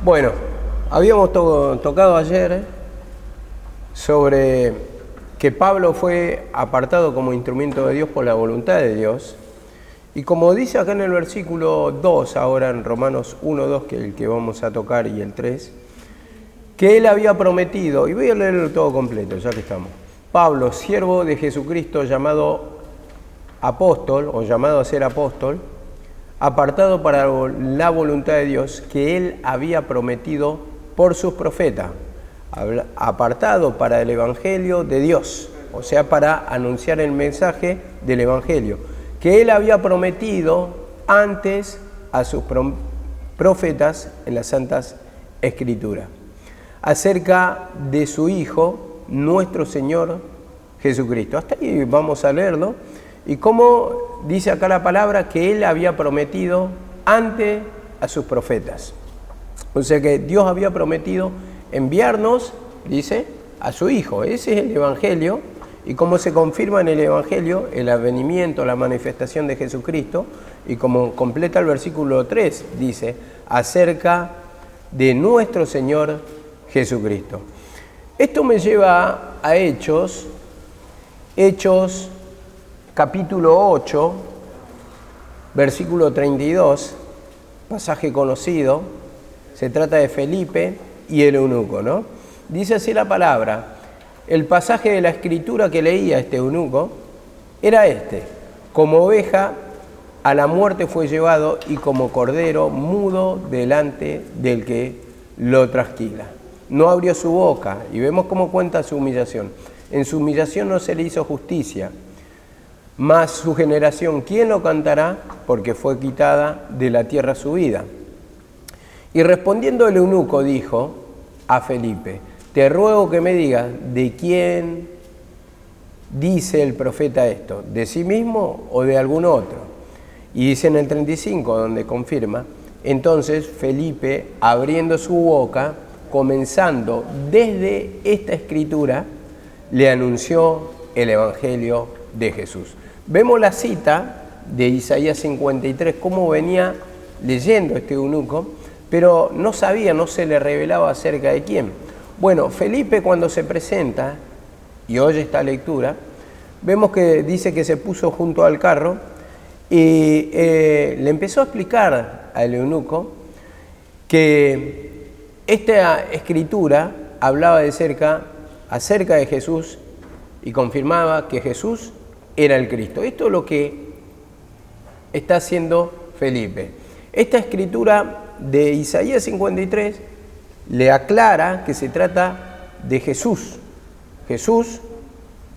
Bueno, habíamos tocado ayer sobre que Pablo fue apartado como instrumento de Dios por la voluntad de Dios. Y como dice acá en el versículo 2, ahora en Romanos 1, 2, que es el que vamos a tocar, y el 3, que él había prometido, y voy a leerlo todo completo, ya que estamos. Pablo, siervo de Jesucristo, llamado apóstol, o llamado a ser apóstol, apartado para la voluntad de Dios que él había prometido por sus profetas, apartado para el Evangelio de Dios, o sea, para anunciar el mensaje del Evangelio, que él había prometido antes a sus profetas en las Santas Escrituras, acerca de su Hijo, nuestro Señor Jesucristo. Hasta ahí vamos a leerlo. Y como dice acá la palabra, que él había prometido antes a sus profetas. O sea que Dios había prometido enviarnos, dice, a su Hijo. Ese es el Evangelio. Y como se confirma en el Evangelio, el advenimiento, la manifestación de Jesucristo, y como completa el versículo 3, dice, acerca de nuestro Señor Jesucristo. Esto me lleva a Hechos capítulo 8, versículo 32, pasaje conocido. Se trata de Felipe y el eunuco, ¿no? Dice así la palabra. El pasaje de la escritura que leía este eunuco era este: como oveja a la muerte fue llevado, y como cordero mudo delante del que lo trasquila. No abrió su boca, y vemos cómo cuenta su humillación. En su humillación no se le hizo justicia. Mas su generación, ¿quién lo cantará? Porque fue quitada de la tierra su vida. Y respondiendo el eunuco dijo a Felipe: te ruego que me digas, ¿de quién dice el profeta esto? ¿De sí mismo o de algún otro? Y dice en el 35, donde confirma: entonces Felipe, abriendo su boca, comenzando desde esta escritura, le anunció el Evangelio de Jesús. Vemos la cita de Isaías 53, cómo venía leyendo este eunuco, pero no sabía, no se le revelaba acerca de quién. Bueno, Felipe, cuando se presenta y oye esta lectura, vemos que dice que se puso junto al carro y le empezó a explicar al eunuco que esta escritura hablaba acerca de Jesús y confirmaba que Jesús era el Cristo. Esto es lo que está haciendo Felipe. Esta escritura de Isaías 53 le aclara que se trata de Jesús. Jesús,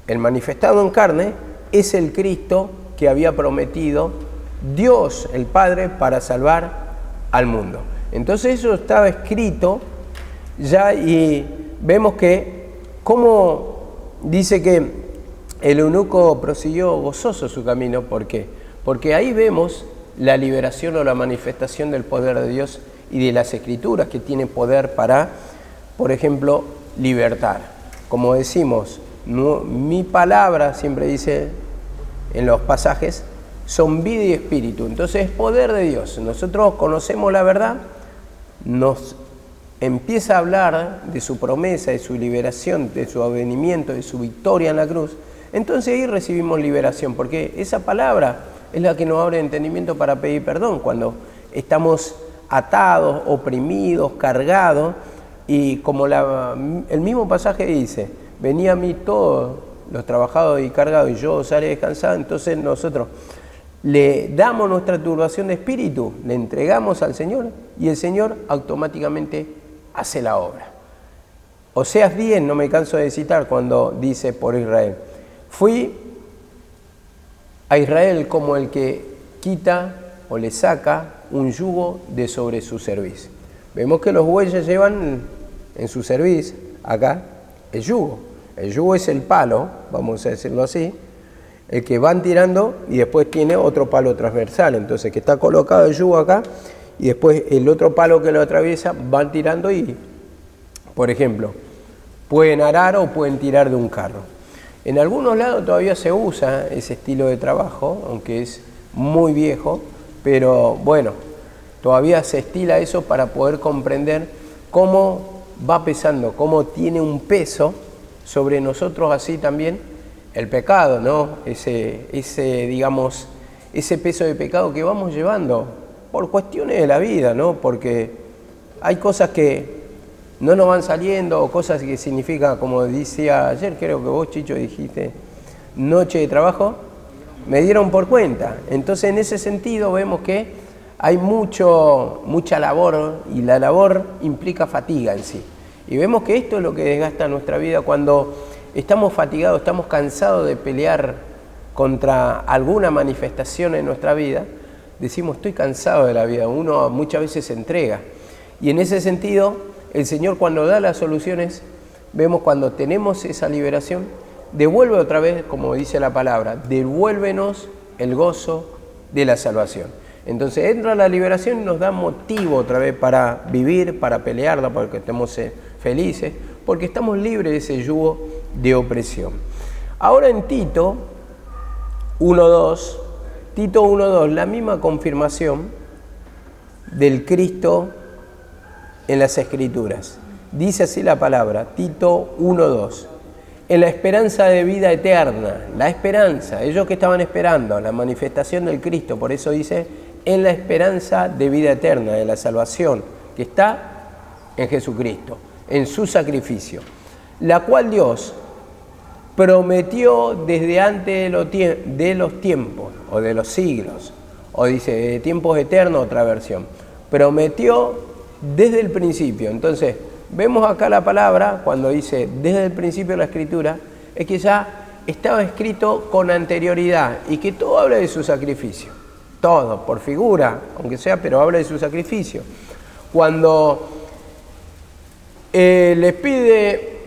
el manifestado en carne, es el Cristo que había prometido Dios el Padre para salvar al mundo. Entonces eso estaba escrito ya, y vemos que como dice que el eunuco prosiguió gozoso su camino. ¿Por qué? Porque ahí vemos la liberación o la manifestación del poder de Dios y de las Escrituras, que tienen poder para, por ejemplo, libertar. Como decimos, mi palabra, siempre dice en los pasajes, son vida y espíritu. Entonces es poder de Dios. Nosotros conocemos la verdad, nos empieza a hablar de su promesa, de su liberación, de su advenimiento, de su victoria en la cruz. Entonces ahí recibimos liberación, porque esa palabra es la que nos abre entendimiento para pedir perdón cuando estamos atados, oprimidos, cargados. Y como el mismo pasaje dice: venid a mí todos los trabajados y cargados, y yo os haré descansar. Entonces nosotros le damos nuestra turbación de espíritu, le entregamos al Señor, y el Señor automáticamente hace la obra. Oseas 10, no me canso de citar, cuando dice por Israel: fui a Israel como el que quita o le saca un yugo de sobre su cerviz. Vemos que los bueyes llevan en su cerviz, acá, el yugo. El yugo es el palo, vamos a decirlo así, el que van tirando, y después tiene otro palo transversal. Entonces, que está colocado el yugo acá, y después el otro palo que lo atraviesa, van tirando y, por ejemplo, pueden arar o pueden tirar de un carro. En algunos lados todavía se usa ese estilo de trabajo, aunque es muy viejo, pero bueno, todavía se estila eso para poder comprender cómo va pesando, cómo tiene un peso sobre nosotros así también el pecado, ¿no? Digamos, ese peso de pecado que vamos llevando por cuestiones de la vida, ¿no? Porque hay cosas que no nos van saliendo, o cosas que significan, como decía ayer, creo que vos, Chicho, dijiste, noche de trabajo, me dieron por cuenta. Entonces, en ese sentido, vemos que hay mucha labor, y la labor implica fatiga en sí. Y vemos que esto es lo que desgasta nuestra vida cuando estamos fatigados, estamos cansados de pelear contra alguna manifestación en nuestra vida. Decimos, estoy cansado de la vida. Uno muchas veces se entrega. Y en ese sentido, el Señor, cuando da las soluciones, vemos cuando tenemos esa liberación, devuelve otra vez, como dice la palabra, devuélvenos el gozo de la salvación. Entonces entra la liberación y nos da motivo otra vez para vivir, para pelearla, porque estemos felices, porque estamos libres de ese yugo de opresión. Ahora en Tito 1.2, la misma confirmación del Cristo en las Escrituras. Dice así la palabra, Tito 1.2, en la esperanza de vida eterna, la esperanza, ellos que estaban esperando la manifestación del Cristo, por eso dice, en la esperanza de vida eterna, de la salvación, que está en Jesucristo, en su sacrificio, la cual Dios prometió desde antes de los tiempos, o de los siglos, o dice, de tiempos eternos, otra versión, prometió desde el principio. Entonces, vemos acá la palabra, cuando dice desde el principio de la Escritura, es que ya estaba escrito con anterioridad y que todo habla de su sacrificio. Todo, por figura, aunque sea, pero habla de su sacrificio. Cuando le pide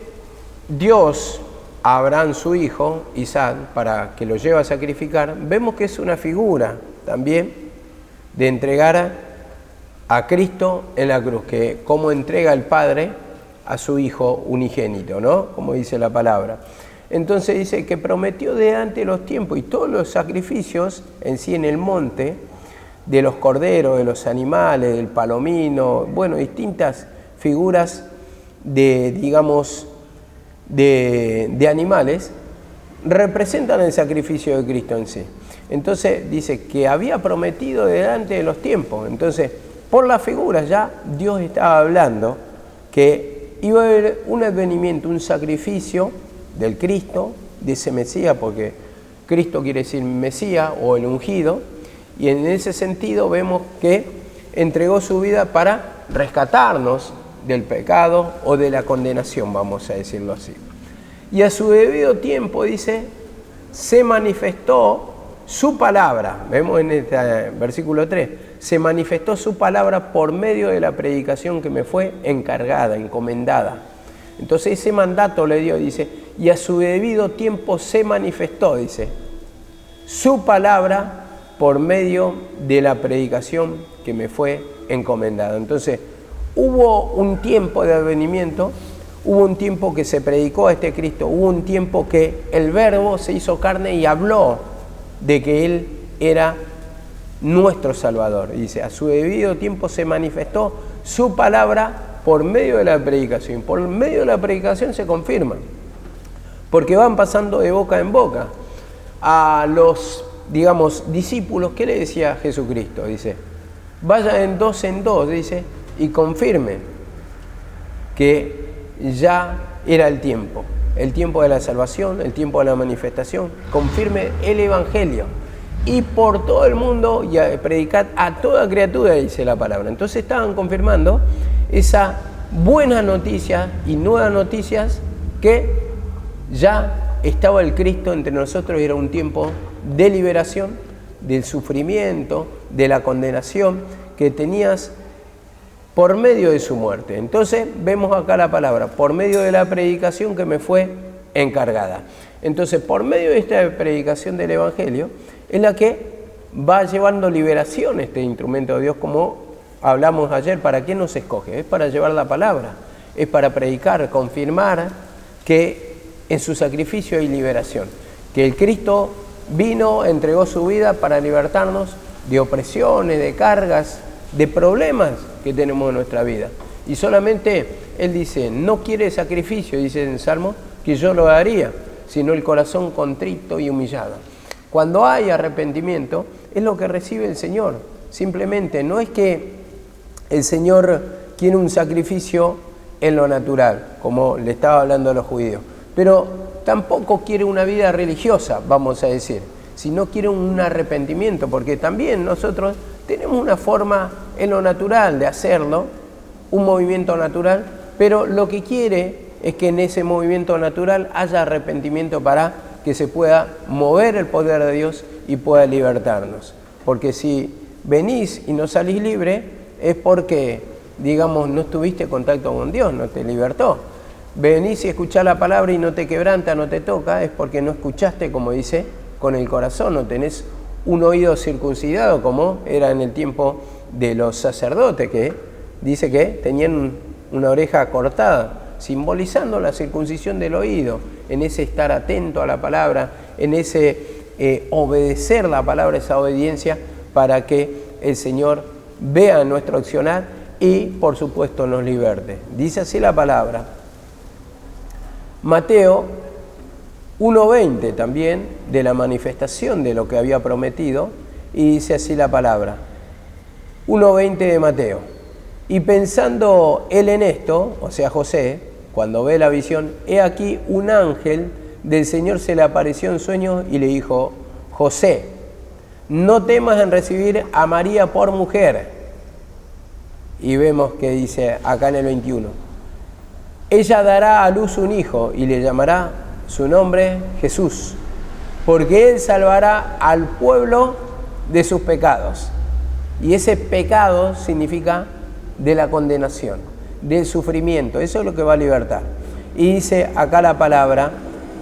Dios a Abraham, su hijo, Isaac, para que lo lleve a sacrificar, vemos que es una figura también de entregar a Cristo en la cruz, que como entrega el Padre a su Hijo unigénito, ¿no? Como dice la palabra. Entonces dice que prometió de antes los tiempos y todos los sacrificios en sí en el monte, de los corderos, de los animales, del palomino, bueno, distintas figuras de, digamos, de animales, representan el sacrificio de Cristo en sí. Entonces dice que había prometido delante de los tiempos. Entonces, por las figuras ya Dios estaba hablando que iba a haber un advenimiento, un sacrificio del Cristo, de ese Mesías, porque Cristo quiere decir Mesías o el ungido, y en ese sentido vemos que entregó su vida para rescatarnos del pecado o de la condenación, vamos a decirlo así. Y a su debido tiempo, dice, se manifestó su palabra. Vemos en este versículo 3, se manifestó su palabra por medio de la predicación que me fue encargada, encomendada. Entonces ese mandato le dio, dice, y a su debido tiempo se manifestó, dice, su palabra por medio de la predicación que me fue encomendada. Entonces hubo un tiempo de advenimiento, hubo un tiempo que se predicó a este Cristo, hubo un tiempo que el Verbo se hizo carne y habló de que Él era nuestro Salvador. Dice, a su debido tiempo se manifestó su palabra por medio de la predicación. Por medio de la predicación se confirma, porque van pasando de boca en boca. A los, digamos, discípulos, ¿qué le decía Jesucristo? Dice, vayan en dos, dice, y confirmen que ya era el tiempo de la salvación, el tiempo de la manifestación. Confirme el Evangelio y por todo el mundo y predicad a toda criatura, dice la palabra. Entonces estaban confirmando esa buena noticia y nuevas noticias que ya estaba el Cristo entre nosotros y era un tiempo de liberación, del sufrimiento, de la condenación que tenías por medio de su muerte. Entonces vemos acá la palabra, por medio de la predicación que me fue encargada. Entonces, por medio de esta predicación del Evangelio, es la que va llevando liberación este instrumento de Dios, como hablamos ayer. ¿Para qué nos escoge? Es para llevar la palabra, es para predicar, confirmar que en su sacrificio hay liberación, que el Cristo vino, entregó su vida para libertarnos de opresiones, de cargas, de problemas que tenemos en nuestra vida. Y solamente Él dice, no quiere sacrificio, dice en Salmo, que yo lo haría, sino el corazón contrito y humillado. Cuando hay arrepentimiento, es lo que recibe el Señor. Simplemente no es que el Señor quiere un sacrificio en lo natural, como le estaba hablando a los judíos, pero tampoco quiere una vida religiosa, vamos a decir, sino quiere un arrepentimiento, porque también nosotros tenemos una forma en lo natural de hacerlo, un movimiento natural, pero lo que quiere es que en ese movimiento natural haya arrepentimiento para que se pueda mover el poder de Dios y pueda libertarnos. Porque si venís y no salís libre, es porque, digamos, no estuviste en contacto con Dios, no te libertó. Venís y escuchás la palabra y no te quebranta, no te toca, es porque no escuchaste, como dice, con el corazón, no tenés un oído circuncidado, como era en el tiempo de los sacerdotes, que dice que tenían una oreja cortada, simbolizando la circuncisión del oído, en ese estar atento a la palabra, en ese obedecer la palabra, esa obediencia, para que el Señor vea nuestro accionar y, por supuesto, nos liberte. Dice así la palabra. Mateo 1:20 también, de la manifestación de lo que había prometido, y dice así la palabra. 1:20 de Mateo. Y pensando él en esto, o sea José, cuando ve la visión, he aquí un ángel del Señor se le apareció en sueños y le dijo, José, no temas en recibir a María por mujer. Y vemos que dice acá en el 21, ella dará a luz un hijo y le llamará su nombre Jesús, porque él salvará al pueblo de sus pecados. Y ese pecado significa de la condenación, del sufrimiento, eso es lo que va a libertar. Y dice acá la palabra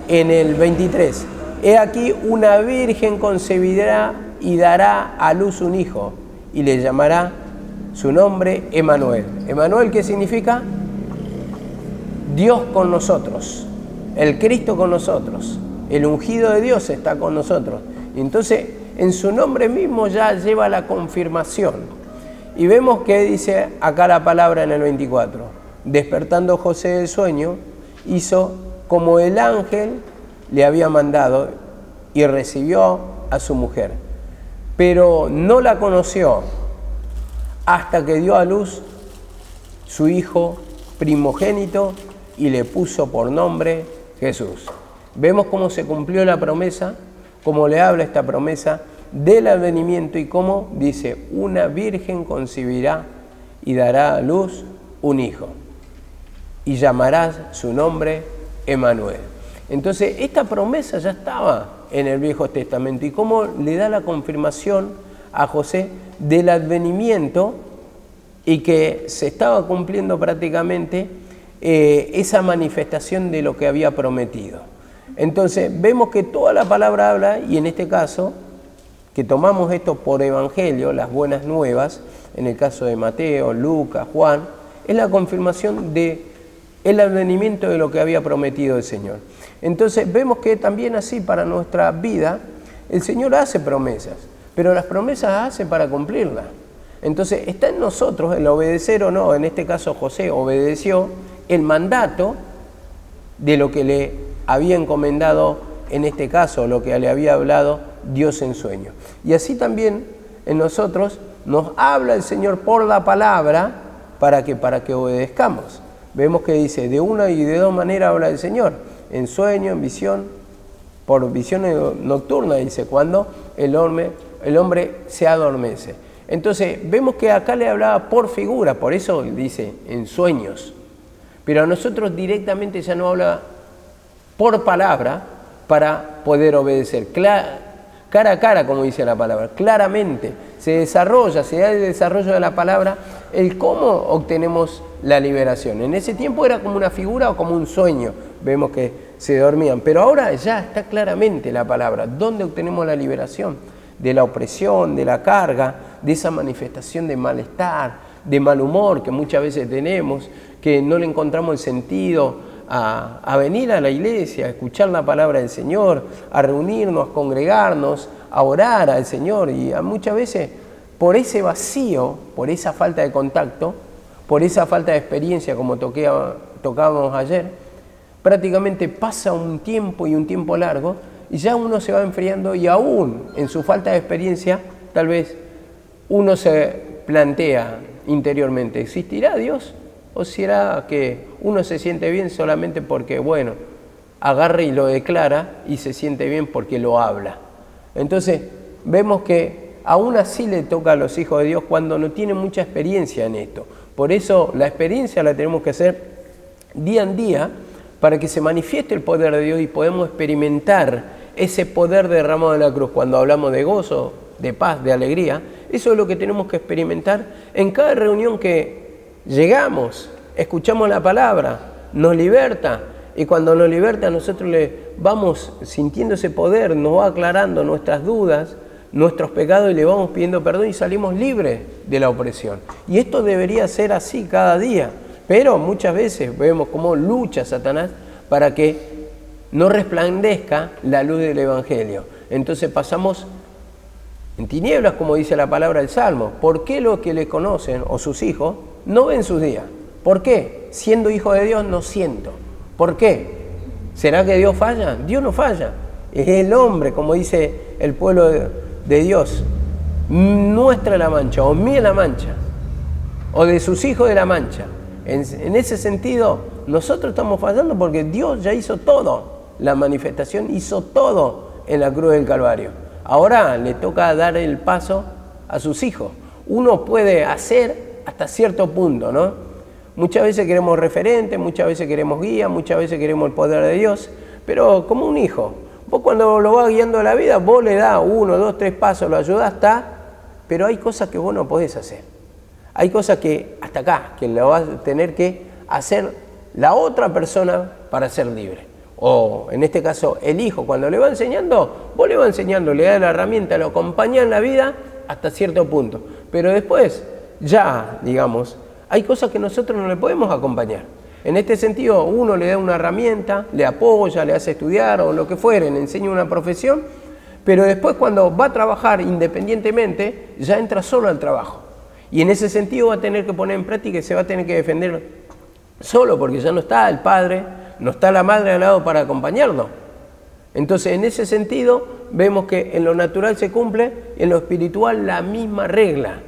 en el 23, he aquí una virgen concebirá y dará a luz un hijo y le llamará su nombre Emmanuel. ¿Emmanuel qué significa? Dios con nosotros, el Cristo con nosotros, el ungido de Dios está con nosotros. Y entonces en su nombre mismo ya lleva la confirmación. Y vemos que dice acá la palabra en el 24, despertando José del sueño, hizo como el ángel le había mandado y recibió a su mujer, pero no la conoció hasta que dio a luz su hijo primogénito y le puso por nombre Jesús. Vemos cómo se cumplió la promesa, cómo le habla esta promesa del advenimiento y cómo dice, una virgen concebirá y dará a luz un hijo y llamarás su nombre Emmanuel. Entonces esta promesa ya estaba en el Viejo Testamento y cómo le da la confirmación a José del advenimiento y que se estaba cumpliendo prácticamente esa manifestación de lo que había prometido. Entonces vemos que toda la palabra habla, y en este caso que tomamos esto por evangelio, las buenas nuevas, en el caso de Mateo, Lucas, Juan, es la confirmación del advenimiento de lo que había prometido el Señor. Entonces vemos que también así para nuestra vida, el Señor hace promesas, pero las promesas hace para cumplirlas. Entonces está en nosotros el obedecer o no. En este caso José obedeció el mandato de lo que le había encomendado, en este caso lo que le había hablado Dios en sueño. Y así también en nosotros nos habla el Señor por la palabra para que obedezcamos. Vemos que dice, de una y de dos maneras habla el Señor, en sueño, en visión, por visión nocturna, dice, cuando el hombre se adormece. Entonces vemos que acá le hablaba por figura, por eso dice en sueños, pero a nosotros directamente ya no habla por palabra para poder obedecer. Cara a cara, como dice la palabra, claramente se desarrolla, se da el desarrollo de la palabra, el cómo obtenemos la liberación. En ese tiempo era como una figura o como un sueño, vemos que se dormían, pero ahora ya está claramente la palabra, ¿dónde obtenemos la liberación? De la opresión, de la carga, de esa manifestación de malestar, de mal humor que muchas veces tenemos, que no le encontramos el sentido a venir a la iglesia, a escuchar la palabra del Señor, a reunirnos, a congregarnos, a orar al Señor, y muchas veces por ese vacío, por esa falta de contacto, por esa falta de experiencia, como tocábamos ayer, prácticamente pasa un tiempo y un tiempo largo, y ya uno se va enfriando, y aún en su falta de experiencia, tal vez uno se plantea interiormente, ¿existirá Dios? ¿O será que uno se siente bien solamente porque, bueno, agarra y lo declara y se siente bien porque lo habla? Entonces, vemos que aún así le toca a los hijos de Dios cuando no tienen mucha experiencia en esto. Por eso la experiencia la tenemos que hacer día en día para que se manifieste el poder de Dios y podemos experimentar ese poder derramado en la cruz. Cuando hablamos de gozo, de paz, de alegría, eso es lo que tenemos que experimentar en cada reunión que llegamos, escuchamos la palabra, nos liberta, y cuando nos liberta nosotros le vamos sintiendo ese poder, nos va aclarando nuestras dudas, nuestros pecados, y le vamos pidiendo perdón y salimos libres de la opresión. Y esto debería ser así cada día, pero muchas veces vemos cómo lucha Satanás para que no resplandezca la luz del Evangelio. Entonces pasamos en tinieblas, como dice la palabra del Salmo. ¿Por qué los que le conocen, o sus hijos, no ven sus días? ¿Por qué? Siendo hijo de Dios no siento. ¿Por qué? ¿Será que Dios falla? Dios no falla. Es el hombre, como dice el pueblo de Dios, nuestra la mancha, o mía la mancha, o de sus hijos de la mancha. En ese sentido, nosotros estamos fallando porque Dios ya hizo todo. La manifestación hizo todo en la cruz del Calvario. Ahora le toca dar el paso a sus hijos. Uno puede hacer hasta cierto punto, ¿no? Muchas veces queremos referente, muchas veces queremos guía, muchas veces queremos el poder de Dios, pero como un hijo, vos cuando lo vas guiando a la vida, vos le das 1, 2, 3 pasos, lo ayudás, pero hay cosas que vos no podés hacer. Hay cosas que hasta acá, que lo vas a tener que hacer la otra persona para ser libre. O en este caso el hijo, cuando le va enseñando, vos le vas enseñando, le das la herramienta, lo acompañás en la vida hasta cierto punto. Pero después, ya, digamos, hay cosas que nosotros no le podemos acompañar. En este sentido, uno le da una herramienta, le apoya, le hace estudiar o lo que fuere, le enseña una profesión, pero después cuando va a trabajar independientemente, ya entra solo al trabajo. Y en ese sentido va a tener que poner en práctica y se va a tener que defender solo, porque ya no está el padre, no está la madre al lado para acompañarlo. Entonces, en ese sentido, vemos que en lo natural se cumple, en lo espiritual la misma regla.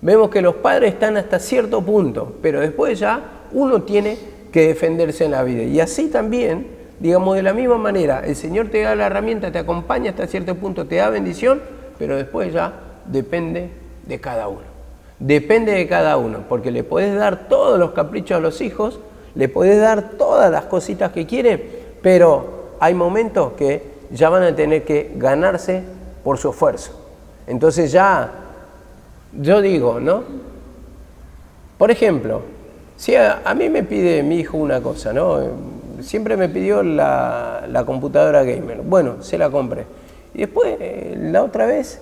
Vemos que los padres están hasta cierto punto, pero después ya uno tiene que defenderse en la vida. Y así también, digamos, de la misma manera, el Señor te da la herramienta, te acompaña hasta cierto punto, te da bendición, pero después ya depende de cada uno. Depende de cada uno, porque le podés dar todos los caprichos a los hijos, le podés dar todas las cositas que quieren, pero hay momentos que ya van a tener que ganarse por su esfuerzo. Entonces ya, yo digo, ¿no? Por ejemplo, si a mí me pide mi hijo una cosa, ¿no? Siempre me pidió la computadora gamer. Bueno, se la compré. Y después, la otra vez,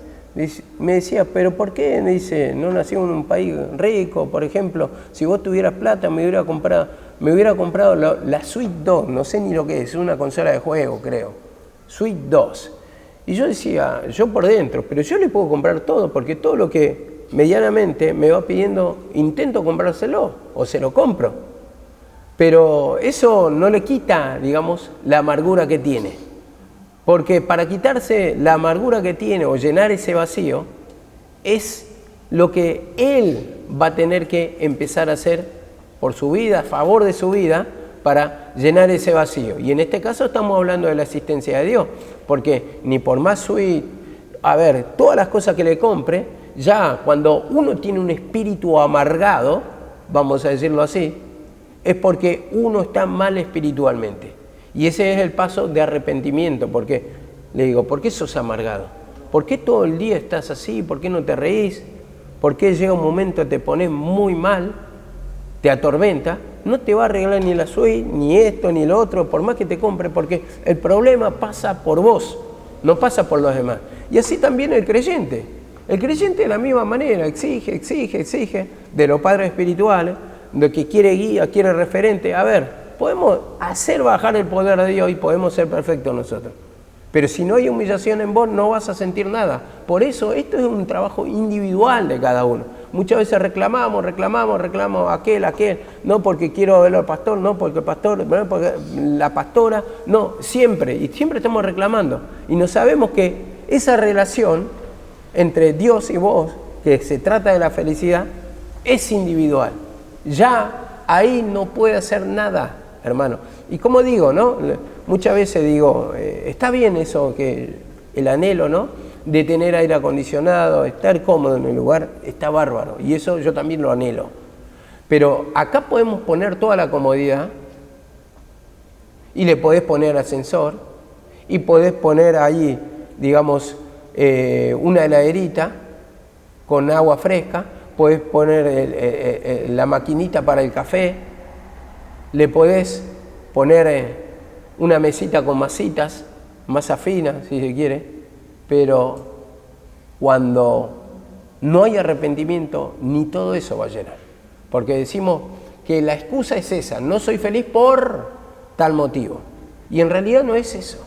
me decía, ¿pero por qué? Me dice, no nací en un país rico, por ejemplo, si vos tuvieras plata me hubiera comprado la Switch 2, no sé ni lo que es una consola de juego, creo. Switch 2. Y yo decía, yo por dentro, pero yo le puedo comprar todo, porque todo lo que medianamente me va pidiendo, intento comprárselo, o se lo compro. Pero eso no le quita, digamos, la amargura que tiene. Porque para quitarse la amargura que tiene o llenar ese vacío, es lo que él va a tener que empezar a hacer por su vida, a favor de su vida, para llenar ese vacío. Y en este caso estamos hablando de la asistencia de Dios, porque ni por más suite, todas las cosas que le compre, ya cuando uno tiene un espíritu amargado, vamos a decirlo así, es porque uno está mal espiritualmente. Y ese es el paso de arrepentimiento, porque le digo, ¿por qué sos amargado? ¿Por qué todo el día estás así? ¿Por qué no te reís? ¿Por qué llega un momento te pones muy mal, te atormenta? No te va a arreglar ni la suite, ni esto, ni lo otro, por más que te compre, porque el problema pasa por vos, no pasa por los demás. Y así también el creyente. El creyente de la misma manera exige de los padres espirituales, de que quiere guía, quiere referente. Podemos hacer bajar el poder de Dios y podemos ser perfectos nosotros. Pero si no hay humillación en vos, no vas a sentir nada. Por eso, esto es un trabajo individual de cada uno. Muchas veces reclamamos aquel, no porque quiero ver al pastor, no porque el pastor, no porque la pastora, no, siempre, y siempre estamos reclamando. Y no sabemos que esa relación entre Dios y vos, que se trata de la felicidad, es individual. Ya ahí no puede hacer nada, hermano. Y como digo, ¿no? Muchas veces digo, está bien eso, que el anhelo, ¿no?, de tener aire acondicionado, estar cómodo en el lugar, está bárbaro. Y eso yo también lo anhelo. Pero acá podemos poner toda la comodidad y le podés poner ascensor y podés poner ahí, digamos, una heladerita con agua fresca, podés poner la maquinita para el café, le podés poner una mesita con masitas, masa fina si se quiere, pero cuando no hay arrepentimiento, ni todo eso va a llenar. Porque decimos que la excusa es esa, no soy feliz por tal motivo. Y en realidad no es eso.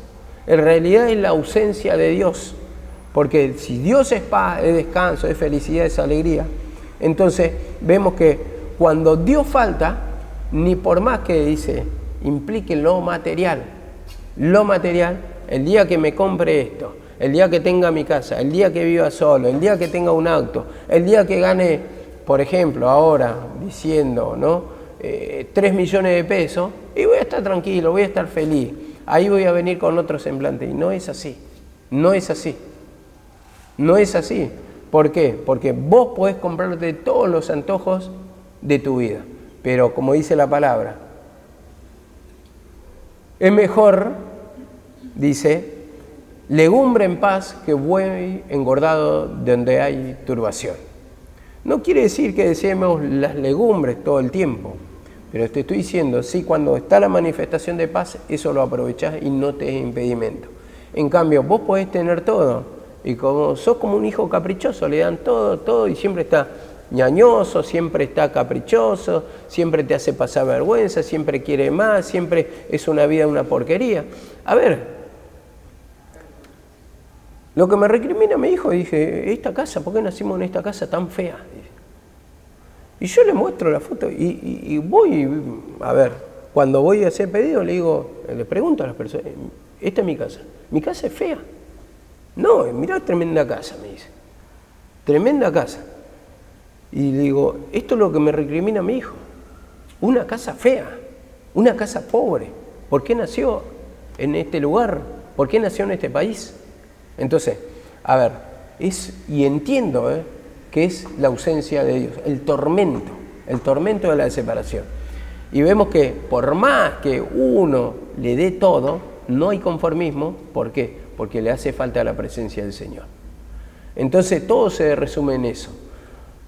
En realidad es la ausencia de Dios. Porque si Dios es paz, es descanso, es felicidad, es alegría, entonces vemos que cuando Dios falta, ni por más que dice, implique lo material, el día que me compre esto, el día que tenga mi casa, el día que viva solo, el día que tenga un auto, el día que gane, por ejemplo, ahora diciendo, ¿no?, 3 millones de pesos, y voy a estar tranquilo, voy a estar feliz, ahí voy a venir con otro semblante. Y no es así, no es así, no es así. ¿Por qué? Porque vos podés comprarte todos los antojos de tu vida, pero como dice la palabra, es mejor, dice, legumbre en paz que buey engordado donde hay turbación. No quiere decir que deseemos las legumbres todo el tiempo, pero te estoy diciendo, sí, cuando está la manifestación de paz, eso lo aprovechás y no te es impedimento. En cambio, vos podés tener todo, y como sos como un hijo caprichoso, le dan todo, y siempre está ñañoso, siempre está caprichoso, siempre te hace pasar vergüenza, siempre quiere más, siempre es una vida una porquería. A ver, lo que me recrimina mi hijo, dije, esta casa, ¿por qué nacimos en esta casa tan fea? Y yo le muestro la foto y voy, a ver, cuando voy a hacer pedido le pregunto a las personas, esta es mi casa es fea. No, mirá, tremenda casa, me dice, tremenda casa. Y le digo, esto es lo que me recrimina mi hijo, una casa fea, una casa pobre. ¿Por qué nació en este lugar? ¿Por qué nació en este país? Entonces, a ver, y entiendo que es la ausencia de Dios, el tormento de la separación. Y vemos que por más que uno le dé todo, no hay conformismo. ¿Por qué? Porque le hace falta la presencia del Señor. Entonces todo se resume en eso.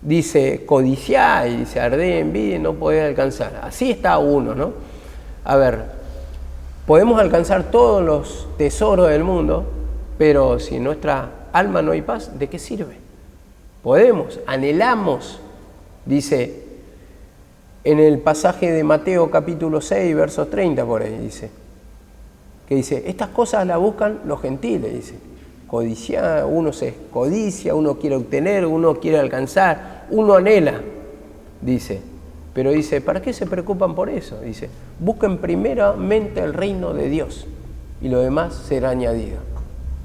Dice, codiciar, y dice, arde envidia y no podés alcanzar. Así está uno, ¿no? A ver, podemos alcanzar todos los tesoros del mundo, pero si en nuestra alma no hay paz, ¿de qué sirve? Podemos, anhelamos, dice en el pasaje de Mateo capítulo 6, versos 30 por ahí, dice, estas cosas las buscan los gentiles, dice, codiciar, uno se codicia, uno quiere obtener, uno quiere alcanzar, uno anhela, dice, pero dice, ¿para qué se preocupan por eso? Dice, busquen primeramente el reino de Dios y lo demás será añadido.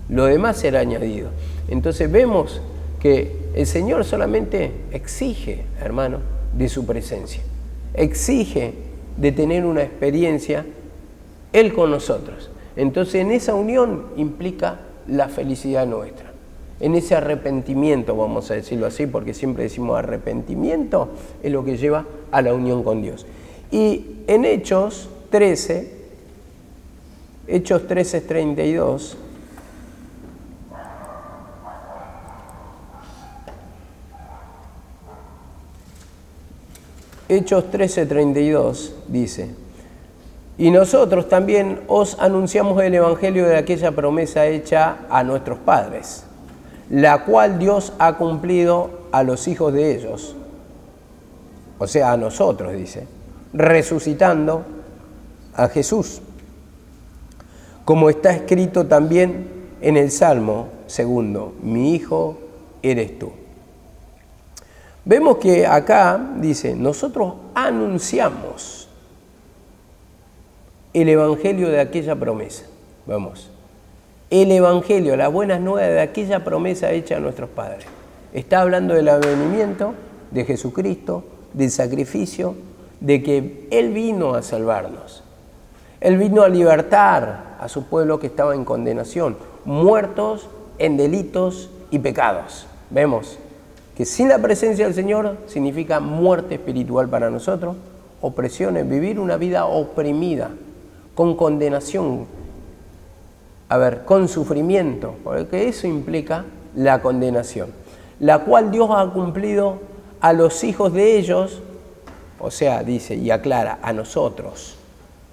Lo demás será añadido. Entonces vemos que el Señor solamente exige, hermano, de su presencia. Exige de tener una experiencia Él con nosotros. Entonces en esa unión implica la felicidad nuestra. En ese arrepentimiento, vamos a decirlo así, porque siempre decimos arrepentimiento, es lo que lleva a la unión con Dios. Y en Hechos 13:32, Hechos 13:32 dice, y nosotros también os anunciamos el evangelio de aquella promesa hecha a nuestros padres, la cual Dios ha cumplido a los hijos de ellos, o sea, a nosotros, dice, resucitando a Jesús, como está escrito también en el Salmo segundo, mi hijo eres tú. Vemos que acá dice, nosotros anunciamos el evangelio de aquella promesa. Vamos, el evangelio, las buenas nuevas de aquella promesa hecha a nuestros padres. Está hablando del advenimiento de Jesucristo, del sacrificio, de que Él vino a salvarnos. Él vino a libertar a su pueblo que estaba en condenación, muertos en delitos y pecados. Vemos que sin la presencia del Señor significa muerte espiritual para nosotros, opresiones, vivir una vida oprimida, con condenación, con sufrimiento, porque eso implica la condenación, la cual Dios ha cumplido a los hijos de ellos, o sea, dice y aclara, a nosotros,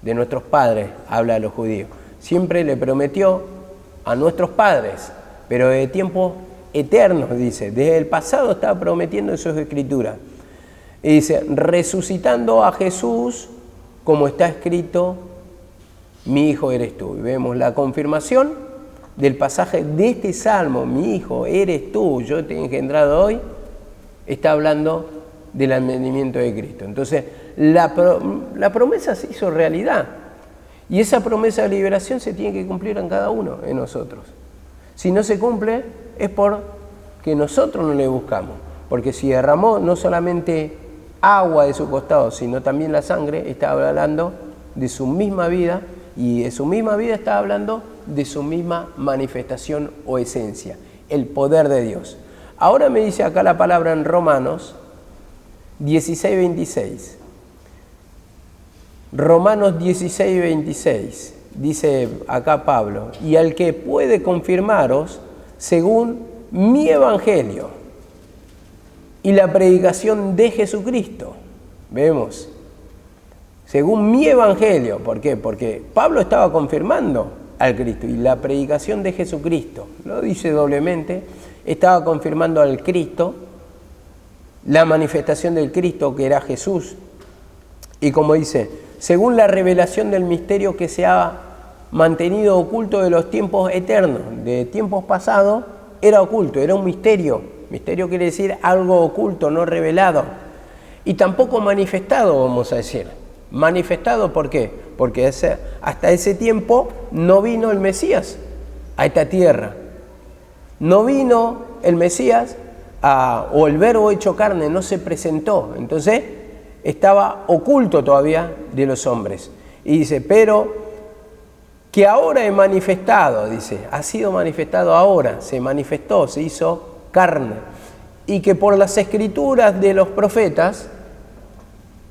de nuestros padres, habla a los judíos. Siempre le prometió a nuestros padres, pero de tiempos eternos, dice, desde el pasado estaba prometiendo en sus escrituras. Y dice, resucitando a Jesús, como está escrito, mi hijo eres tú. Y vemos la confirmación del pasaje de este salmo, mi hijo eres tú, yo te he engendrado hoy, está hablando del advenimiento de Cristo. Entonces, la promesa se hizo realidad. Y esa promesa de liberación se tiene que cumplir en cada uno de nosotros. Si no se cumple, es porque nosotros no le buscamos. Porque si derramó no solamente agua de su costado, sino también la sangre, está hablando de su misma vida, y de su misma vida está hablando de su misma manifestación o esencia, el poder de Dios. Ahora me dice acá la palabra en Romanos 16:26. Romanos 16:26, dice acá Pablo, y al que puede confirmaros según mi evangelio y la predicación de Jesucristo. Vemos, según mi evangelio, ¿por qué? Porque Pablo estaba confirmando al Cristo y la predicación de Jesucristo, lo dice doblemente, estaba confirmando al Cristo, la manifestación del Cristo que era Jesús, y como dice, según la revelación del misterio que se ha mantenido oculto de los tiempos eternos, de tiempos pasados, era oculto, era un misterio. Misterio quiere decir algo oculto, no revelado. Y tampoco manifestado, vamos a decir. Manifestado, ¿por qué? Porque hasta ese tiempo no vino el Mesías a esta tierra. No vino el Mesías o el Verbo hecho carne, no se presentó. Entonces, estaba oculto todavía de los hombres. Y dice, pero que ahora he manifestado, dice, ha sido manifestado ahora, se manifestó, se hizo carne. Y que por las escrituras de los profetas,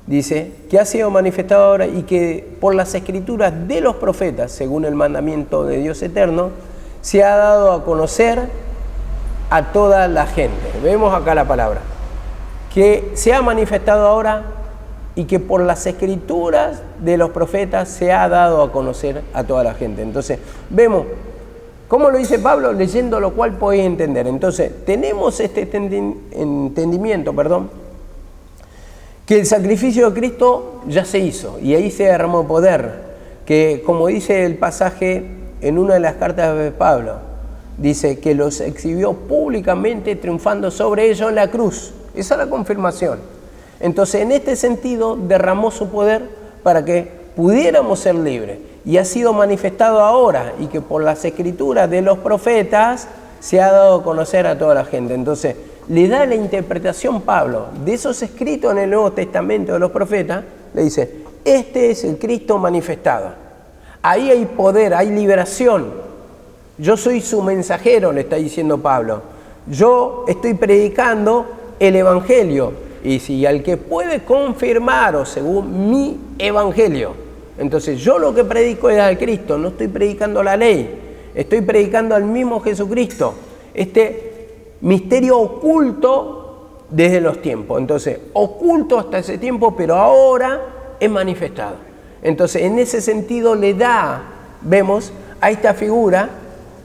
dice, que ha sido manifestado ahora y que por las escrituras de los profetas, según el mandamiento de Dios eterno, se ha dado a conocer a toda la gente. Vemos acá la palabra, que se ha manifestado ahora y que por las escrituras de los profetas se ha dado a conocer a toda la gente. Entonces, vemos, ¿cómo lo dice Pablo? Leyendo lo cual podéis entender. Entonces, tenemos este entendimiento, que el sacrificio de Cristo ya se hizo, y ahí se derramó poder, que como dice el pasaje en una de las cartas de Pablo, dice que los exhibió públicamente triunfando sobre ellos en la cruz. Esa es la confirmación. Entonces, en este sentido, derramó su poder para que pudiéramos ser libres. Y ha sido manifestado ahora, y que por las escrituras de los profetas se ha dado a conocer a toda la gente. Entonces, le da la interpretación Pablo de esos escritos en el Nuevo Testamento de los profetas, le dice, este es el Cristo manifestado. Ahí hay poder, hay liberación. Yo soy su mensajero, le está diciendo Pablo. Yo estoy predicando el Evangelio. Y si al que puede confirmaros según mi evangelio. Entonces yo lo que predico es al Cristo, no estoy predicando la ley, estoy predicando al mismo Jesucristo. Este misterio oculto desde los tiempos. Entonces, oculto hasta ese tiempo, pero ahora es manifestado. Entonces, en ese sentido le da, vemos, a esta figura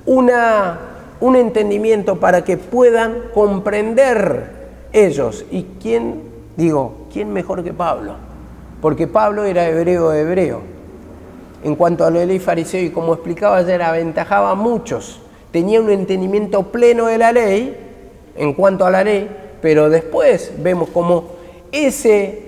un entendimiento para que puedan comprender ellos. ¿Y quién mejor que Pablo? Porque Pablo era hebreo de hebreo. en cuanto a la ley fariseo, y como explicaba ayer, aventajaba a muchos. Tenía un entendimiento pleno de la ley, en cuanto a la ley, pero después vemos como ese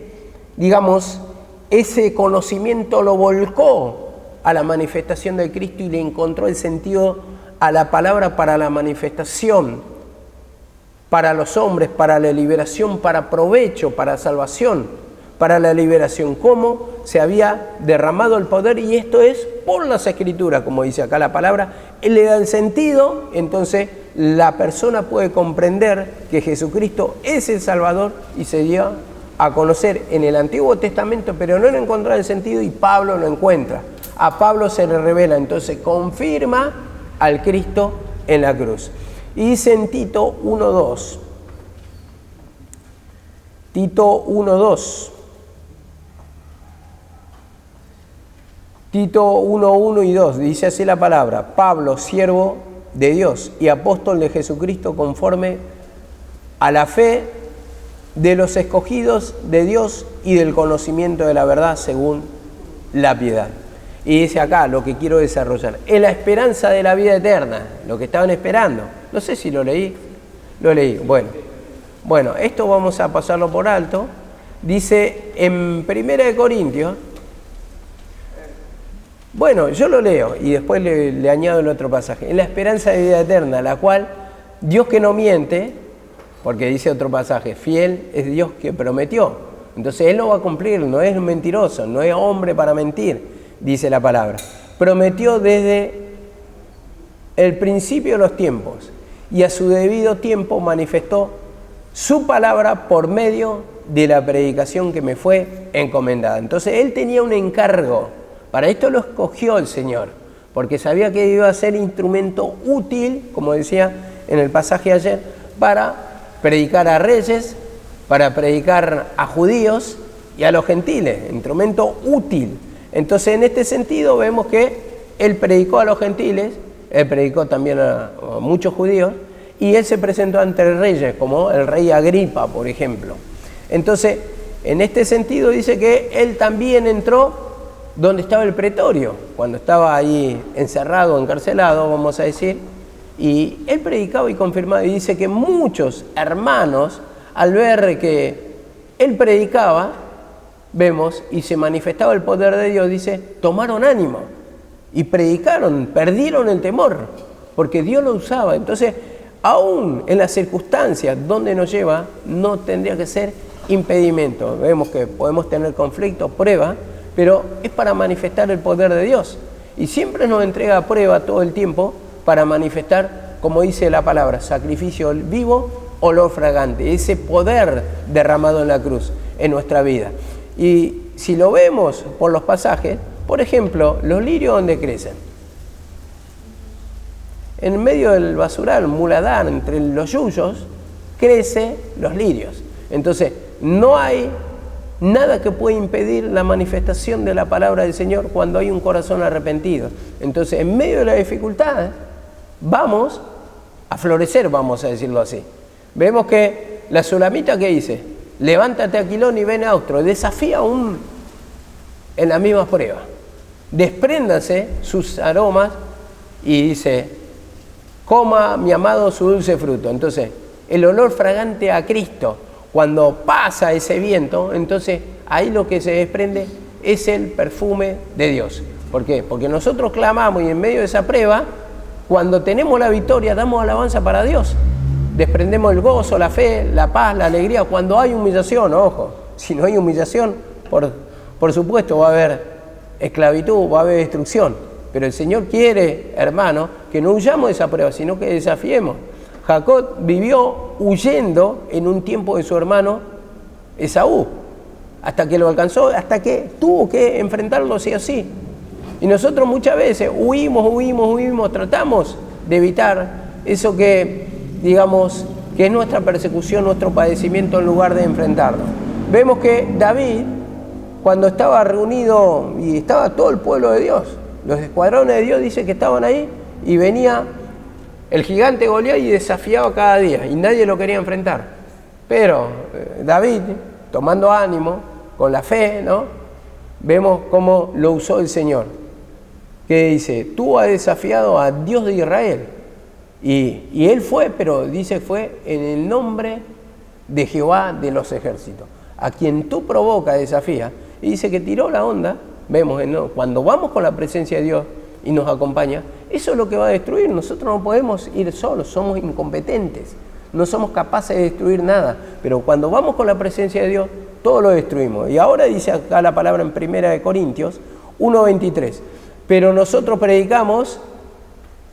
conocimiento lo volcó a la manifestación de Cristo y le encontró el sentido a la palabra para la manifestación, para los hombres, para la liberación, para provecho, para salvación, para la liberación. Cómo se había derramado el poder, y esto es por las Escrituras, como dice acá la palabra. Él le da el sentido, entonces la persona puede comprender que Jesucristo es el Salvador y se dio a conocer en el Antiguo Testamento, pero no le encontraba el sentido y Pablo lo encuentra. A Pablo se le revela, entonces confirma al Cristo en la cruz. Y dice en Tito 1:2. Tito 1:2. Tito 1:1 y 2, dice así la palabra: Pablo, siervo de Dios y apóstol de Jesucristo, conforme a la fe de los escogidos de Dios y del conocimiento de la verdad según la piedad. Y dice acá lo que quiero desarrollar: en la esperanza de la vida eterna, lo que estaban esperando. No sé si lo leí. Lo leí. Bueno, esto vamos a pasarlo por alto. Dice en 1 Corintios. Bueno, yo lo leo y después le añado el otro pasaje. En la esperanza de vida eterna, la cual Dios, que no miente, porque dice otro pasaje, fiel es Dios que prometió. Entonces Él lo va a cumplir, no es mentiroso, no es hombre para mentir, dice la palabra. Prometió desde el principio de los tiempos y a su debido tiempo manifestó su palabra por medio de la predicación que me fue encomendada. Entonces Él tenía un encargo. Para esto lo escogió el Señor, porque sabía que iba a ser instrumento útil, como decía en el pasaje ayer, para predicar a reyes, para predicar a judíos y a los gentiles, instrumento útil. Entonces, en este sentido vemos que Él predicó a los gentiles, Él predicó también a muchos judíos, y Él se presentó ante reyes, como el rey Agripa, por ejemplo. Entonces, en este sentido dice que Él también entró donde estaba el pretorio, cuando estaba ahí encerrado, encarcelado, vamos a decir, y Él predicaba y confirmaba, y dice que muchos hermanos, al ver que Él predicaba, vemos, y se manifestaba el poder de Dios, dice, tomaron ánimo y predicaron, perdieron el temor, porque Dios lo usaba. Entonces, aún en las circunstancias donde nos lleva, no tendría que ser impedimento. Vemos que podemos tener conflictos, pruebas, pero es para manifestar el poder de Dios. Y siempre nos entrega prueba todo el tiempo para manifestar, como dice la palabra, sacrificio vivo, olor fragante, ese poder derramado en la cruz en nuestra vida. Y si lo vemos por los pasajes, por ejemplo, los lirios, ¿dónde crecen? En medio del basural, muladar, entre los yuyos, crecen los lirios. Entonces, no hay nada que pueda impedir la manifestación de la palabra del Señor cuando hay un corazón arrepentido. Entonces, en medio de la dificultad, vamos a florecer, vamos a decirlo así. Vemos que la sulamita, ¿qué dice? Levántate, Aquilón, y ven austro. Desafía aún en las mismas pruebas. Despréndase sus aromas y dice, coma mi amado su dulce fruto. Entonces, el olor fragante a Cristo, cuando pasa ese viento, entonces ahí lo que se desprende es el perfume de Dios. ¿Por qué? Porque nosotros clamamos y en medio de esa prueba, cuando tenemos la victoria, damos alabanza para Dios. Desprendemos el gozo, la fe, la paz, la alegría. Cuando hay humillación, ojo, si no hay humillación, por supuesto va a haber esclavitud, va a haber destrucción. Pero el Señor quiere, hermano, que no huyamos de esa prueba, sino que desafiemos. Jacob vivió huyendo en un tiempo de su hermano Esaú, hasta que lo alcanzó, hasta que tuvo que enfrentarlo sí o sí. Y nosotros muchas veces huimos, tratamos de evitar eso que, digamos, que es nuestra persecución, nuestro padecimiento, en lugar de enfrentarlo. Vemos que David, cuando estaba reunido y estaba todo el pueblo de Dios, los escuadrones de Dios, dice que estaban ahí, y venía el gigante Goliat y desafiaba cada día, y nadie lo quería enfrentar. Pero David, tomando ánimo, con la fe, ¿no? Vemos cómo lo usó el Señor. que dice, tú has desafiado a Dios de Israel. Y él fue, pero dice fue en el nombre de Jehová de los ejércitos, a quien tú provocas, desafías. Y dice que tiró la onda. Vemos, ¿no? Cuando vamos con la presencia de Dios y nos acompaña, eso es lo que va a destruir. Nosotros no podemos ir solos, somos incompetentes, no somos capaces de destruir nada, pero cuando vamos con la presencia de Dios, todo lo destruimos. Y ahora dice acá la palabra en 1 Corintios 1:23, pero nosotros predicamos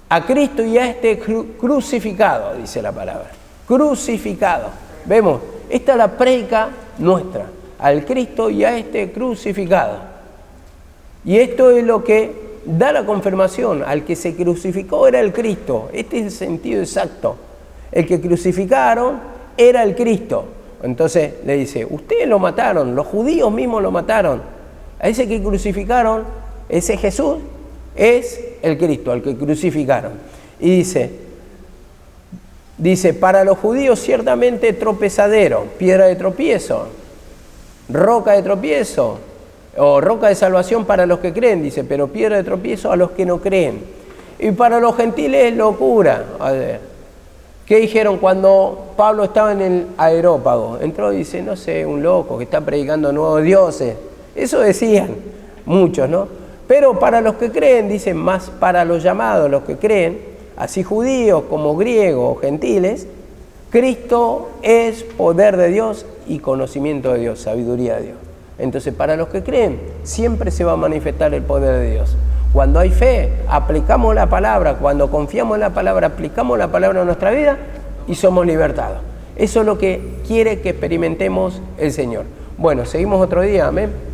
a Cristo y a este crucificado, dice la palabra, crucificado. Vemos, esta es la prédica nuestra, al Cristo y a este crucificado. Y esto es lo que da la confirmación, al que se crucificó era el Cristo. Este es el sentido exacto. El que crucificaron era el Cristo. Entonces le dice, ustedes lo mataron, los judíos mismos lo mataron. A ese que crucificaron, ese Jesús, es el Cristo, al que crucificaron. Y dice, para los judíos ciertamente tropezadero, piedra de tropiezo, roca de tropiezo, o roca de salvación para los que creen, dice, pero piedra de tropiezo a los que no creen. Y para los gentiles locura. A ver, ¿qué dijeron cuando Pablo estaba en el Areópago? Entró y dice, no sé, un loco que está predicando nuevos dioses. Eso decían muchos, ¿no? Pero para los que creen, dicen, más para los llamados, los que creen, así judíos como griegos o gentiles, Cristo es poder de Dios y conocimiento de Dios, sabiduría de Dios. Entonces, para los que creen, siempre se va a manifestar el poder de Dios. Cuando hay fe, aplicamos la palabra. Cuando confiamos en la palabra, aplicamos la palabra en nuestra vida y somos libertados. Eso es lo que quiere que experimentemos el Señor. Bueno, seguimos otro día, amén.